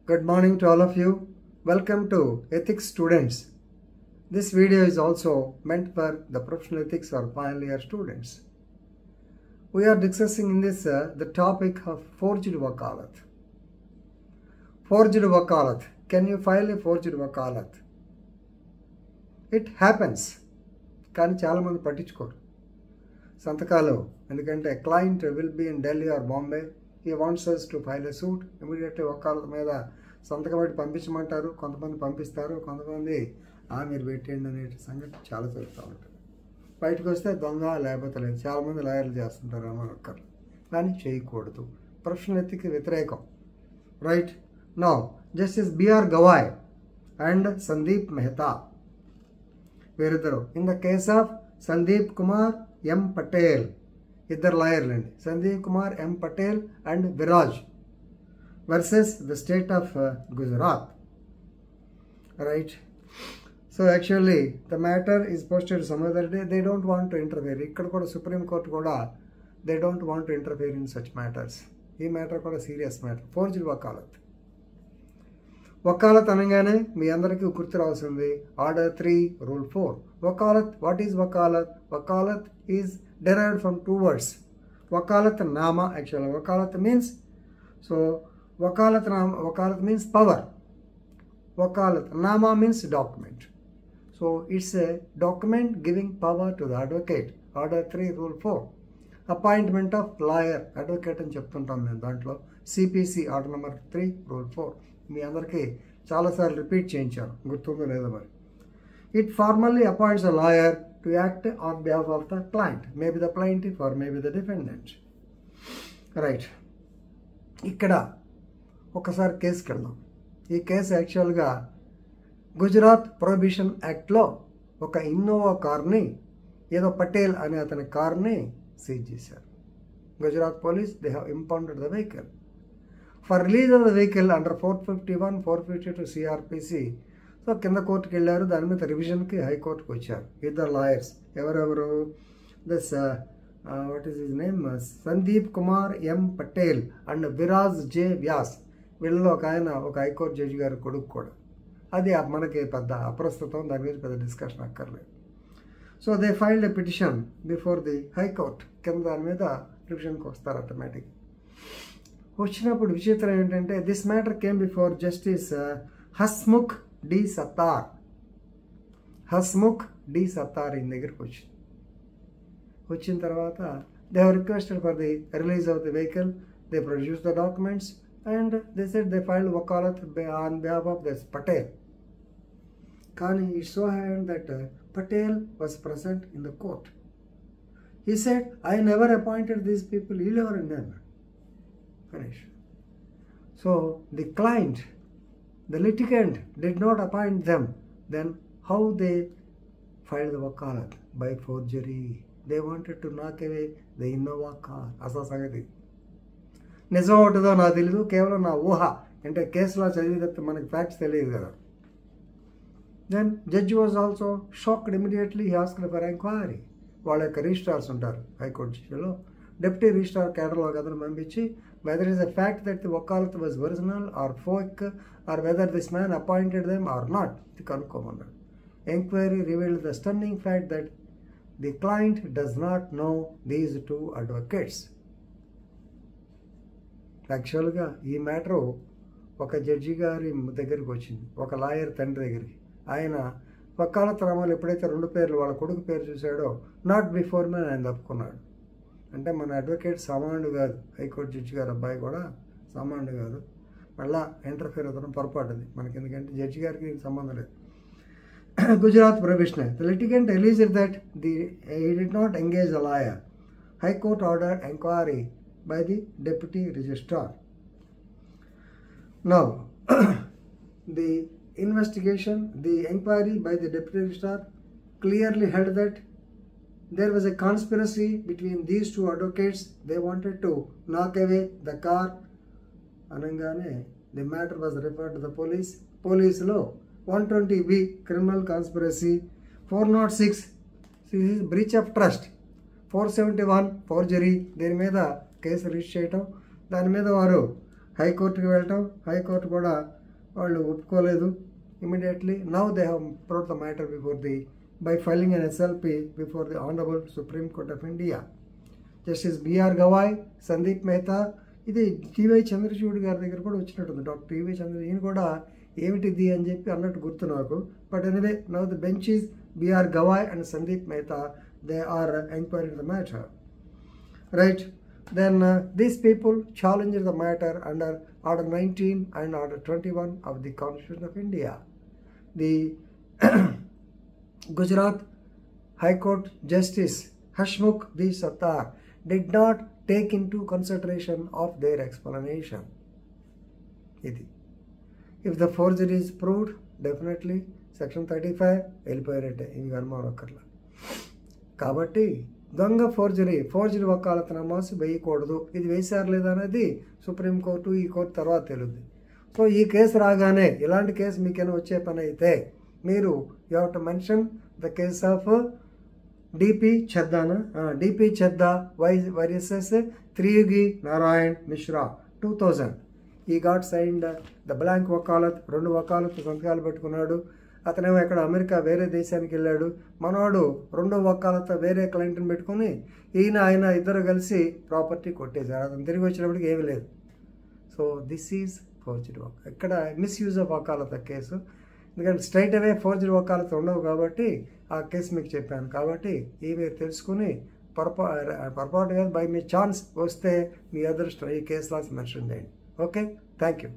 Good morning to all of you. Welcome to Ethics Students. This video is also meant for the professional ethics or final year students. We are discussing in this the topic of forged wakalat. Forged wakalat. Can you file a forged wakalat? It happens. కానీ చాలా మంది పట్టించుకోరు సంతకాలు ఎందుకంటే client will be in Delhi or Bombay he wants us to file a suit immediately వకాలత్ మీద సంతకం పెట్టి పంపించమంటారు. కొంతమంది పంపిస్తారు, కొంతమంది మీరు పెట్టండి అనే సంగతి చాలా జరుగుతూ ఉంటుంది. బయటకు వస్తే దొంగ లేకపోతే లేదు. చాలామంది లాయర్లు చేస్తుంటారు అన్న ఒక్కరు, కానీ చేయకూడదు. ప్రొఫెషనల్ ఎథిక్కి వ్యతిరేకం. Right now justice BR Gavai and Sandeep Mehta వీరిద్దరు in the case of Sandeep Kumar M Patel, ఇద్దరు లాయర్లండి, Sandeep Kumar M Patel and Viraj versus the state of Gujarat. Right? So actually the matter is posted some other day. They don't want to interfere. Ikkada kuda Supreme Court kuda they don't want to interfere in such matters. Ee matter kuda serious matter. Forged wakalat. Wakalat అనగానే మీ అందరికీ గుర్తు రావాల్సింది order 3 rule 4. Wakalat, what is wakalat? Wakalat is derived from two words. Wakalat nama, actually wakalat means, so wakalat means power. Wakalat nama means document. So it's a document giving power to the advocate. Order 3 rule 4. Appointment of lawyer, advocate అని చెప్తుంటాం మేము దాంట్లో. CPC order number 3 rule 4 మీ అందరికీ చాలాసార్లు repeat చేయించాను, గుర్తుందో లేదో మరి. It formally appoints a lawyer to act on behalf of the client, maybe the plaintiff or maybe the defendant. Right. ఇక్కడ ఒకసారి కేసుకి వెళ్దాం. ఈ కేసు యాక్చువల్గా గుజరాత్ ప్రొహిబిషన్ యాక్ట్లో ఒక ఇన్నోవా కార్ని, ఏదో పటేల్ అనే అతని కార్ని సీజ్ చేశారు. Gujarat police they have impounded the vehicle. For release of the vehicle under 451, 452 CRPC. So కింద కోర్టుకి వెళ్ళారు, దాని మీద రివిజన్కి హైకోర్టుకి వచ్చారు ఇద్దరు లాయర్స్. ఎవరెవరు? This what is his name, Sandeep Kumar M Patel and Viraj J Vyas. వీళ్ళలో ఒక ఆయన ఒక హైకోర్టు జడ్జి గారి కొడుకు కూడా. అది మనకి పెద్ద అప్రస్తుతం, దాని మీద పెద్ద డిస్కషన్ అక్కర్లేదు. So they filed a petition before the high court. కింద దాని మీద రివిజన్కి వస్తారు ఆటోమేటిక్. వచ్చినప్పుడు విచిత్రం ఏంటంటే this matter came before justice Hasmukh D Sattar. Hasmukh D Sattar ఈయన దగ్గరికి వచ్చింది. వచ్చిన తర్వాత they have requested for the release of the vehicle. They produce the documents and they said they filed wakalat on behalf of this Patel. Kani, it so happened that Patel was present in the court. He said, I never appointed these people. He never done. Finish. So the client, the litigant, did not appoint them. Then how they filed the wakalat? By forgery. They wanted to knock away the Innova car. Asa sangati. నిజం ఒకటిదో నాకు తెలీదు, కేవలం నా ఊహ. అంటే కేసులో చదివి తప్పితే మనకి ఫ్యాక్ట్స్ తెలియదు కదా. Then judge was also shocked immediately. He asked for enquiry. వాళ్ళ యొక్క రిజిస్ట్రార్స్ ఉంటారు హైకోర్టు జడ్జిలో. డిప్యూటీ రిజిస్ట్రార్ కేటలాగ్ అతను పంపించి whether is a fact that the vakalat was original or fake or whether this man appointed them or not ఇది కనుక్కోమన్నాడు. Enquiry revealed the stunning fact that the client does not know these two advocates. యాక్చువల్గా ఈ matter ఒక judge గారి దగ్గరికి వచ్చింది, ఒక lawyer తండ్రి దగ్గరికి. ఆయన వకాలత్ నామాలు ఎప్పుడైతే 2 పేర్లు వాళ్ళ కొడుకు పేరు చూశాడో నాట్ బిఫోర్ మ్యాన్ ఆయన తప్పుకున్నాడు. అంటే మన అడ్వకేట్ సామాన్యుడు కాదు, హైకోర్టు జడ్జి గారు అబ్బాయి కూడా సామాన్యుడు కాదు. మళ్ళా ఇంటర్ఫియర్ అవుతాం పొరపాటుది మనకి, ఎందుకంటే జడ్జి గారికి సంబంధం లేదు. Gujarat prohibition the litigant alleged that he did not engage a lawyer. High Court ordered inquiry by the deputy registrar. Now the investigation, the inquiry by the deputy registrar clearly held that there was a conspiracy between these two advocates. They wanted to knock away the car. Anangane the matter was referred to the police. Police law 120B criminal conspiracy, 406 this is breach of trust, 471 forgery. దీని మీద case register చేయటం, దాని మీద వారు హైకోర్టుకి వెళ్ళటం, high court కూడా వాళ్ళు ఒప్పుకోలేదు. Immediately now they have brought the matter before the by filing an SLP before the honourable Supreme Court of India. Justice BR Gavai, Sandeep Mehta, ఇది టీవై చంద్రచూడ్ గారి దగ్గర కూడా వచ్చినట్టుంది. డాక్టర్ టీవై చంద్రచూడ్, ఈయన కూడా ఏమిటిది అని చెప్పి అన్నట్టు గుర్తు నాకు. But anyway now the bench is BR Gavai and Sandeep Mehta. They are enquiring the matter. Right. Then these people challenged the matter under Order 19 and Order 21 of the Constitution of India. The Gujarat High Court Justice Hashmukh B. Sattar did not take into consideration of their explanation. If the forgery is proved, definitely Section 35 వెళ్ళిపోయారంటే ఇంక అనుమానం అక్కర్లా. కాబట్టి దొంగ forgery vakalat నమాజ్ వేయకూడదు. ఇది వేశారు లేదా అనేది సుప్రీంకోర్టు, ఈ కోర్టు తర్వాత తెలుద్ది. సో ఈ కేసు రాగానే, ఇలాంటి కేసు మీకేమైనా వచ్చే పని అయితే మీరు you have to mention the case of D P Chadha versus Triyugi Narayan Mishra 2000. He got signed the blank vakalat. 2 vakalat సంతకాలు పెట్టుకున్నాడు. అతనేమో ఎక్కడ అమెరికా వేరే దేశానికి వెళ్ళాడు. మనవాడు 2వ వకాలతో వేరే క్లయింట్ని పెట్టుకుని ఆయన ఇద్దరు కలిసి ప్రాపర్టీ కొట్టేశారు. అతను తిరిగి వచ్చినప్పటికి ఏమీ లేదు. So this is forgery vakalat. ఇక్కడ మిస్యూజ్ ఆఫ్ వకాలత్ కేసు. ఎందుకంటే స్ట్రైట్ అవే ఫోర్జరీ వకాలత్ ఉండవు కాబట్టి ఆ కేసు మీకు చెప్పాను. కాబట్టి మీరు తెలుసుకుని పొరపాటు కాదు, బై మీ ఛాన్స్ వస్తే మీ అదృష్టం ఈ కేసు లాస్ మెన్షన్ చేయండి. Okay, thank you.